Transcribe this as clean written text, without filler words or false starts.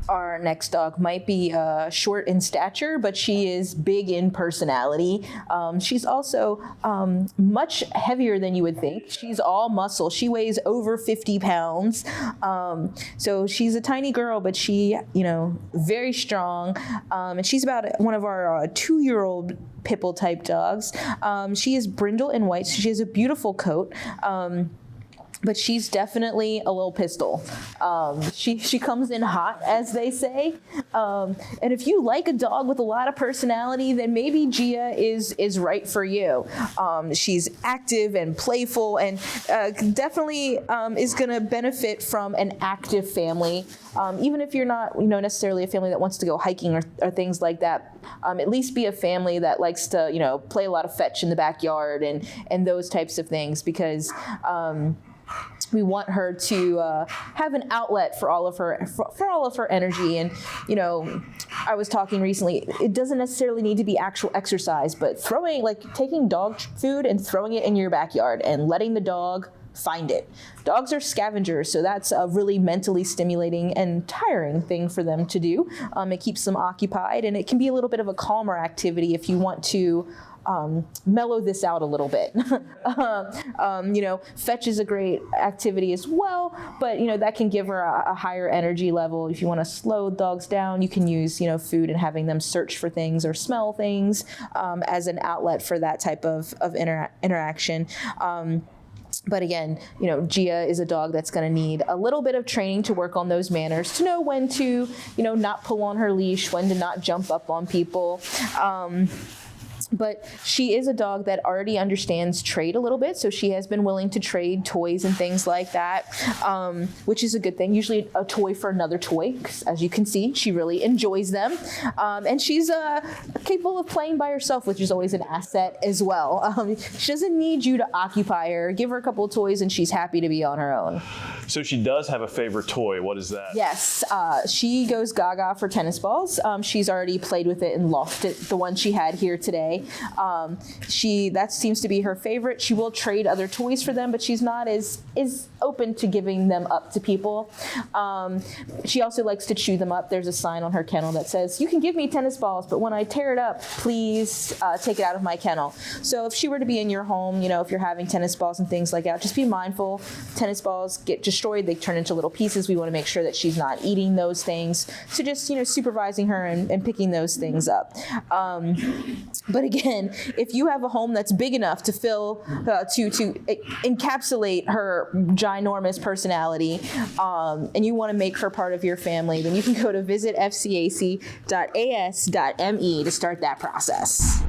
Our next dog might be short in stature, but she is big in personality. She's also much heavier than you would think. She's all muscle. She weighs over 50 pounds. So she's a tiny girl, but she, very strong. And she's about one of our 2-year-old Pipple type dogs. She is Brindle and white, so she has a beautiful coat. But she's definitely a little pistol. She comes in hot, as they say. And if you like a dog with a lot of personality, then maybe Gia is right for you. She's active and playful, and definitely is going to benefit from an active family. Even if you're not, necessarily a family that wants to go hiking or things like that, at least be a family that likes to, play a lot of fetch in the backyard and those types of things, because we want her to have an outlet for all of her energy. And I was talking recently, it doesn't necessarily need to be actual exercise, but taking dog food and throwing it in your backyard and letting the dog find it. Dogs are scavengers, so that's a really mentally stimulating and tiring thing for them to do. It keeps them occupied, and it can be a little bit of a calmer activity if you want to mellow this out a little bit. Fetch is a great activity as well, but that can give her a higher energy level. If you want to slow dogs down, you can use food and having them search for things or smell things as an outlet for that type of interaction. But again, Gia is a dog that's going to need a little bit of training to work on those manners, to know when to, not pull on her leash, when to not jump up on people. But she is a dog that already understands trade a little bit, so she has been willing to trade toys and things like that, which is a good thing. Usually a toy for another toy, 'cause as you can see, she really enjoys them. And she's capable of playing by herself, which is always an asset as well. She doesn't need you to occupy her. Give her a couple of toys and she's happy to be on her own. So she does have a favorite toy. What is that? Yes, she goes gaga for tennis balls. She's already played with it and lost it, the one she had here today. That seems to be her favorite. She will trade other toys for them, but she's not as open to giving them up to people. She also likes to chew them up. There's a sign on her kennel that says, "You can give me tennis balls, but when I tear it up, please take it out of my kennel." So if she were to be in your home, if you're having tennis balls and things like that, just be mindful. Tennis balls get destroyed. They turn into little pieces. We want to make sure that she's not eating those things. So just, supervising her and picking those things up. But again, if you have a home that's big enough to fill, to encapsulate her ginormous personality, and you want to make her part of your family, then you can go to visitfcac.as.me to start that process.